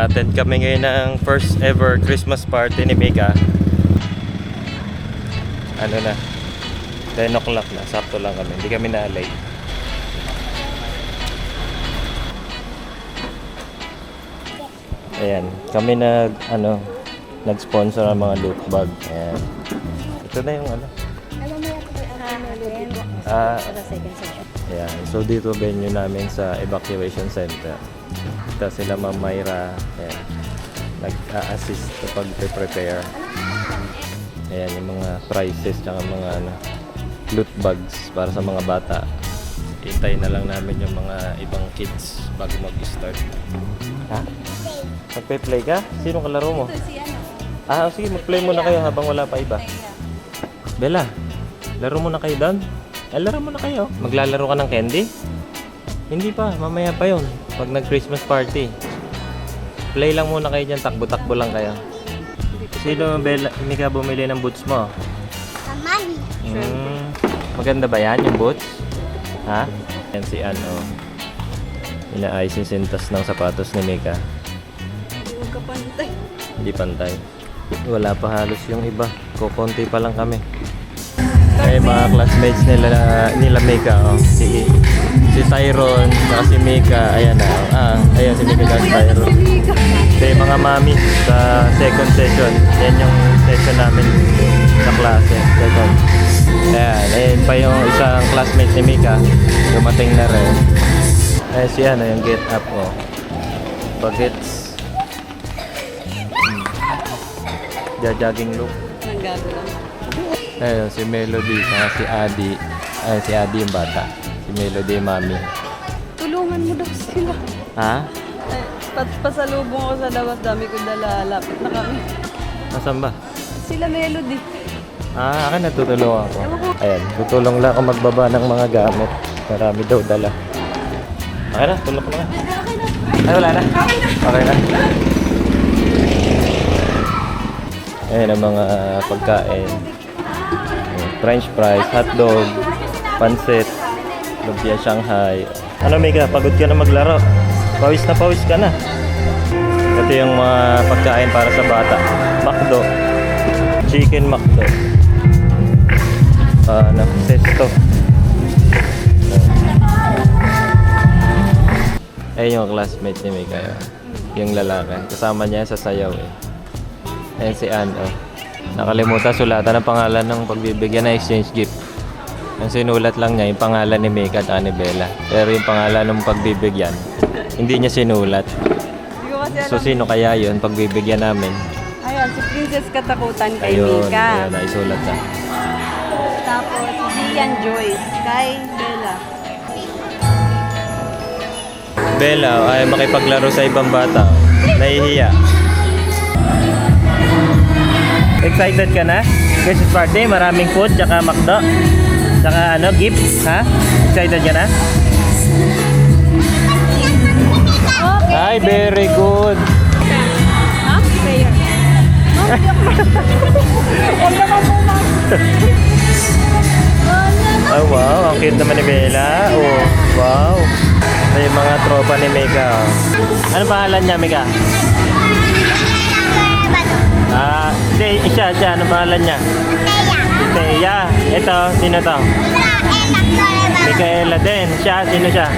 Attend kami ngayon ng first ever Christmas party ni Mika. Ano na, 10 o'clock na, sakto lang kami, hindi kami na-late. Ayan, kami nag-sponsor ng mga loot bag. Ayan. Ito na yung Ayan, so dito venue namin sa evacuation center. Ito sila Ma'am Myra, ayan, nag-a-assist sa pag-prepare. Ayan, yung mga prizes tsaka mga loot bags para sa mga bata. Hintay na lang namin yung mga ibang kids bago mag-start. Ha? Magpe-play ka? Sino kalaro mo? Sige, mag-play muna kayo habang wala pa iba. Bella, laro muna kayo doon? Laro muna kayo. Maglalaro ka ng candy? Hindi pa, mamaya pa yun. Pag nag-Christmas party. Play lang muna kayo dyan, takbo-takbo lang kayo. Sino, Bella, hindi ka bumili ng boots mo? Mami. Maganda ba yan, yung boots? Ha? Yan si Ann, inaayos yung sintas ng sapatos ni Mika. Hindi ka pantay. Hindi pantay. Wala pa halos yung iba. Kukunti pa lang kami. Ay, mga classmates nila Mika, si Tyron, saka si Mika, ayan na. Ayan si Mika at Tyron. Ito yung mga mami sa second session. Yan yung session namin sa klase. Second. Ayan pa yung isang classmate ni Mika. Dumating na rin. Ayan si yung get up, Bagets. Jogging look. Nanggagawa. Ayun, si Melody, si Adi. Ayun, si Adi yung bata. Si Melody yung mami. Tulungan mo daw sila. Ha? Pasalubong ako sa labas, dami ko dala. Lapit na kami. Nasaan ba? Sila Melody. Akin natutulungan ako. Ayan, tutulong lang ako magbaba ng mga gamit. Marami daw dala. Okay na, tulong ko na. Ay, wala na. Okay na. Ayan ang mga pagkain. French fries, hotdog, pansit, lumpia Shanghai. Ano Mika, pagod ka na maglaro? Pawis ka na. Ito yung mga pagkain para sa bata. McDo. Chicken McDo. Sesto. Ayun yung classmate ni Mika. Yung lalaki. Kasama niya sa sayaw Ayun si Ann, Nakalimutan sulatan ang pangalan ng pagbibigyan ng exchange gift. Ang sinulat lang niya yung pangalan ni Mika at ni Bella. Pero yung pangalan ng pagbibigyan, hindi niya sinulat. So sino kaya yun pagbibigyan namin? Ayan, si Princess Katakutan kay Ayun, Mika. ayun, naisulat na. Tapos si Gian Joyce kay Bella. Bella ay makipaglaro sa ibang bata. Nahihiya. Excited ka na? Christmas party, maraming food, tsaka McDo, tsaka gifts, ha? Excited ka na? Ay, very good. Ha? Prayer. Oh, wow, ang cute naman ni Bella. Oh, wow. Ito yung mga tropa ni Mika. Ano pangalan niya, Mika? Siya. Ano pangalan niya? Teya. Ito, sino to? Micaela din. Sino siya?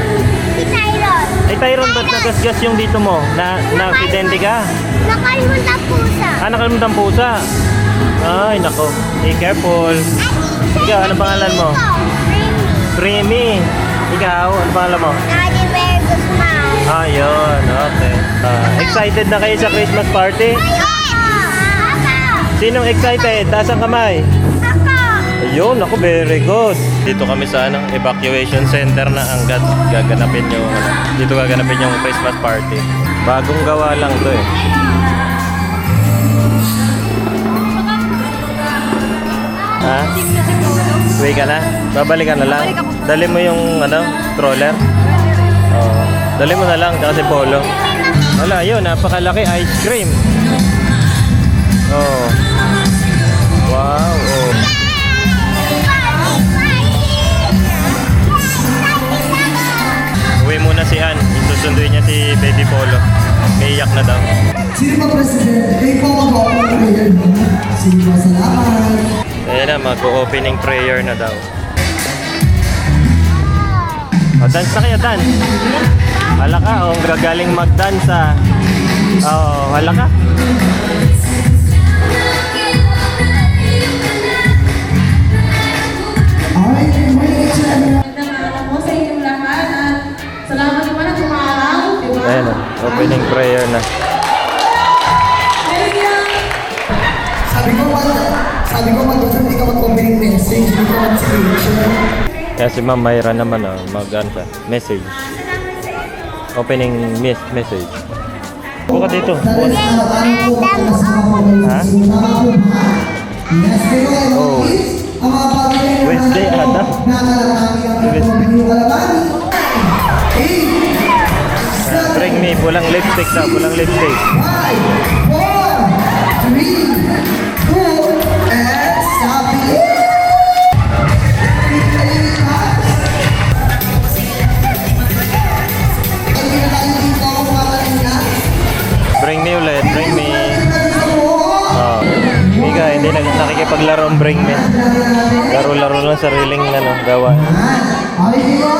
Si Tyron. Tyron, ba't nagasgas yung dito mo? Na-aksidente ka? Nakalimutan pusa. Nakalimutan pusa. Ay, nako. Be careful. Ikaw, ano pangalan mo? Remy. Ikaw, ano pangalan mo? Daddy Bear Guzman. Ayun, okay. Excited na kayo sa Christmas party? Sinong excited? Taas ang kamay. Ayun, ako, very good. Dito kami sa evacuation center na hanggat gaganapin yung dito gaganapin yung Christmas party. Bagong gawa lang 'to Ha? Uwi ka na? Babalikan na lang. Dali mo yung stroller. Dali mo na lang kasi Polo. Wala, yun, napakalaki ice cream. Wow, Uwi muna si Ann. Susunduin niya si Baby Polo. Iiyak na daw. Sino ba presidente? Kayo po mag-open prayer mo. Sige po, salamat. Ayan na, mag-opening prayer na daw. O, dance na kayo, dance. Hala ka, o, gagaling mag-dance ah. Oo, hala ka. Alright, good morning each and everyone. Namahalan mo sa inyong lahat at salamat naman at umaraw, di ba? Ayan na, opening prayer na. Sabi ko hindi ka mag-opening message, hindi ka mag-scripture. Kaya si Ma'am Myra naman, oh, message. Opening message. Buka dito. Dahil sa araw po, matalas na po kayo. Ha? So, tama po ba? Yes, pero Oh. ang mga bagay na Wednesday, Adam. nakalakami ang Wednesday. mga kalabani. Bring me, pulang lipstick daw, pulang lipstick. 5, 4, 3, 2, and sabi. Hindi na tayo dito ako mamalina. Bring me ulit, bring me. Oh. Mika, hindi nakikipaglaro ang bring me. Laro-laro lang sariling gawa. Okay, dito.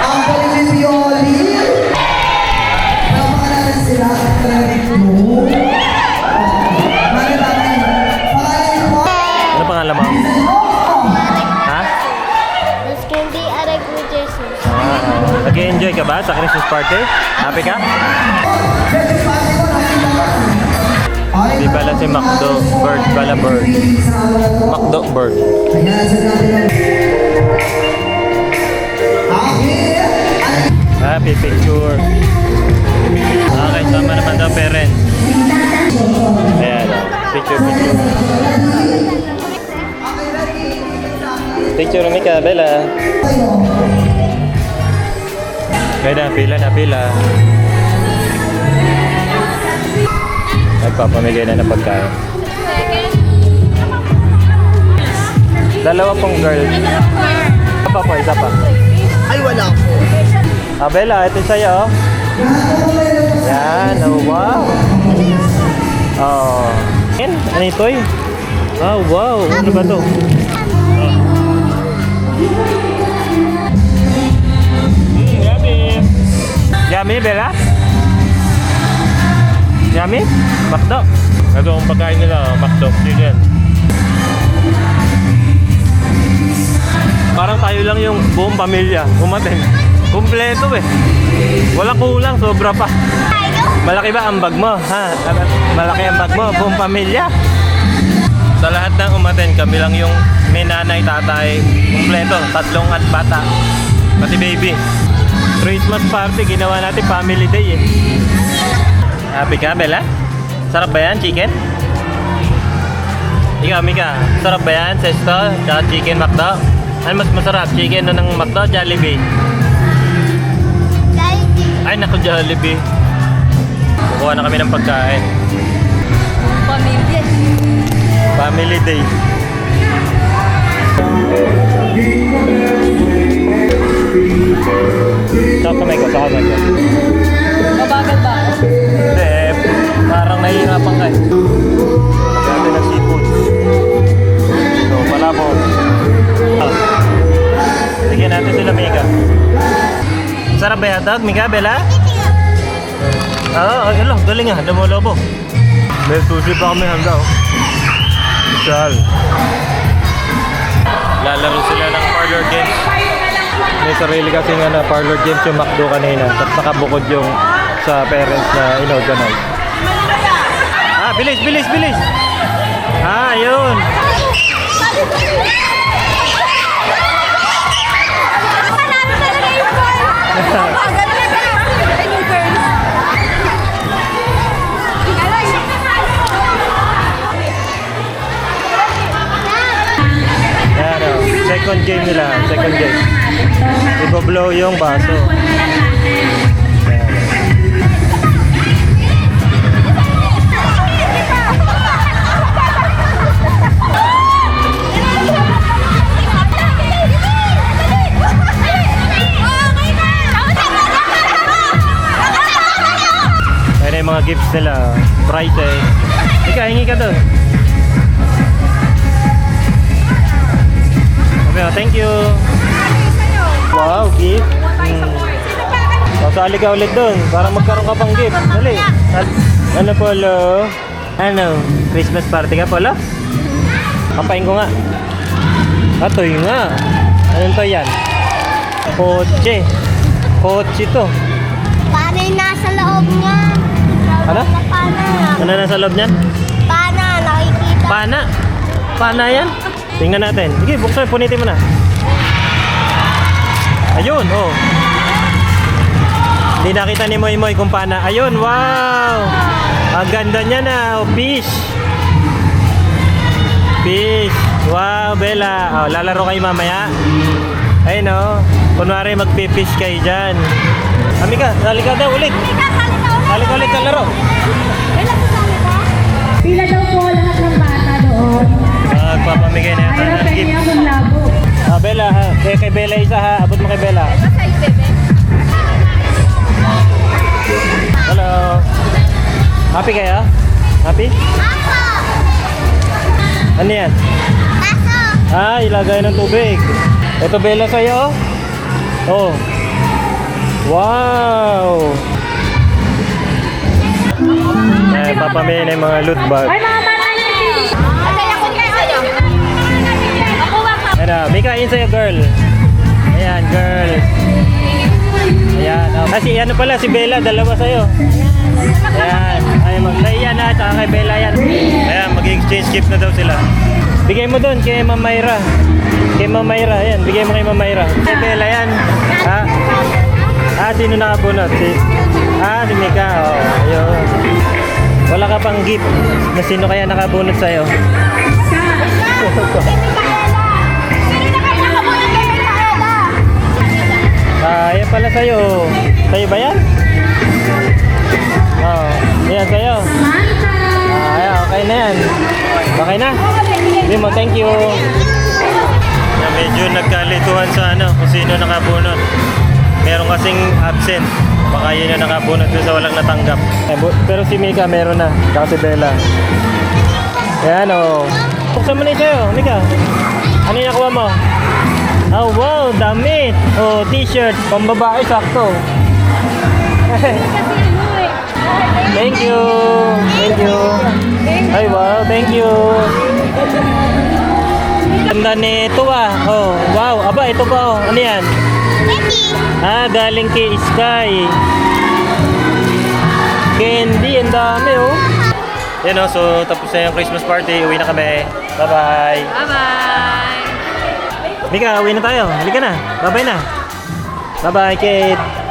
Ang galing ni Pioli. Napaka natin sila. Bakit natin? Pakalain mo. Ano pangalan mo? Ha? Mas candy arag mo, Jesus. Nag-enjoy ka ba sa Christmas party? Happy ka? Di pala si Macdo, bird pala bird. Macdo bird. Ayan, sa natin. Happy picture. Okay, sama naman daw parents. Ayan, picture. Picture Mika, Bella. Kaya na, pila. Nagpapamigay na ng pagkain. Dalawa pong girl. Isa pa. Ay, wala po. Bella, ito sa'yo. Yan, oh wow. Oh. Yan, ano ito eh? Oh, wow. Ano ba to? Yummy. Yummy, Bella? Yummy? Makdo. Ito ang pagkain nila, makdo. Chicken. Parang tayo lang yung buong pamilya. Umaten. Kumpleto eh. Walang kulang, sobra pa. Malaki ba ang bag mo? Ha? Malaki ang bag mo, buong pamilya. Sa lahat ng umaten, kami lang yung may nanay, tatay, kumpleto, tatlong at bata. Pati baby. Christmas party, ginawa natin family day eh. Happy ka, Bella? Sarap ba yan, chicken? Ikaw, Mika, sarap ba yan, Sesto? Tsaka chicken McDo? Ano mas masarap, chicken na ng McDo, Jollibee? Ay, naku, Jollibee. Kukuha na kami ng pagkain. Pamilya. Family day. Saan kamay ko? Mabagal ba ako? Hindi, parang nahihirapan ka eh. Magkakain ng seafood. So, palabok. Sige natin sila, Mika. Sarap ba yatag, Mika, Bella? Hello, galing nga, lumolobo. May sushi pa kami handa, oh. Sal. Lalaro sila ng parlor games. May sarili kasi nga na parlor games yung McDo kanina. Tapos nakabukod yung sa parents na inorganize. Bilis! Yun! Yan o. Second game nila. Iboblow yung baso. Yan. gifts nila. Prizes. Ika, hingi ka doon. Okay, thank you. Wow, gift. Sasali ka ulit doon para magkaroon ka pang gift. Dali. Ano, Polo? Ano? Christmas party ka, Polo? Kapain ko nga. Atoy nga. Anong to yan? Kotse. Kotse to. Paano yung nasa loob niya? Ano? Paano? Ano nasa loob niyan? Paano? Nakikita. Pana. Pana yan? Tingnan natin. Sige, buksan. Punitin mo na. Ayun, oh. Hindi nakita ni Moy Moy kung pana. Ayun, wow! Ang ganda niya na. Oh, fish. Fish. Wow, Bella. Oh, lalaro kayo mamaya. Ayun, oh. Kunwari magpipish kayo dyan. Amika, sali ka daw ulit. Sali ka ulit sa laro. Pila daw po lahat ng bata doon. Magpapamigay na yata Pero ng pwede gift. akong labo. Ah, Bella, ha? Kay Bella isa, ha? Abot mo kay Bella. Hello. Happy kayo? Happy? Ako! Ano yan? Baso! Ah, ilagay ng tubig. Ito Bella sa'yo. Oh. Wow! Eh, papamigay na yung mga loot bag. Ay, mga bata yun! Ano, Mika, yun sa'yo, girl. Ayan, girl. Ayan. Oh. Ah, si ano pala, si Bella, dalawa sa'yo. Ayan. Ay, yan na, tsaka kay Bella yan. Ayan, mag-exchange gift na daw sila. Bigay mo doon kay Ma'am Mayra. Kay Ma'am Mayra, ayan. Bigay mo kay Ma'am Mayra. Kay Bella yan. Ha? Ah, sino nakabunot? Si Mika. Oh, ayun. Wala ka pang gift. Na sino kaya nakabunot sa'yo? Ah, yan pala sa'yo. Sa'yo ba yan? Oo. Yan sa'yo. Ah, ayan, okay na yan. Okay na? Hindi mo, thank you. Yeah, medyo nagkalituhan sa ano, kung sino nakabunot. Meron kasing absent. Baka yun yung nakabunot doon sa walang natanggap. Pero si Mika meron na. Saka si Bella. Ayan o. Buksan mo na yung sa'yo, Mika. Ano yung nakuha mo? Oh wow, damit. Oh, t-shirt. Pambabae, sakto. Thank you. Thank you. Ay wow, thank you. Ganda nito ah. Oh, wow. Aba, ito pa oh. Ano yan? Ah, galing kay Sky. Candy, ang dami oh. Yan oh, so tapos na yung Christmas party. Uwi na kami. Bye-bye. Bye-bye! Mika, uwi na tayo. Halika na. Bye-bye na. Bye-bye, Kate.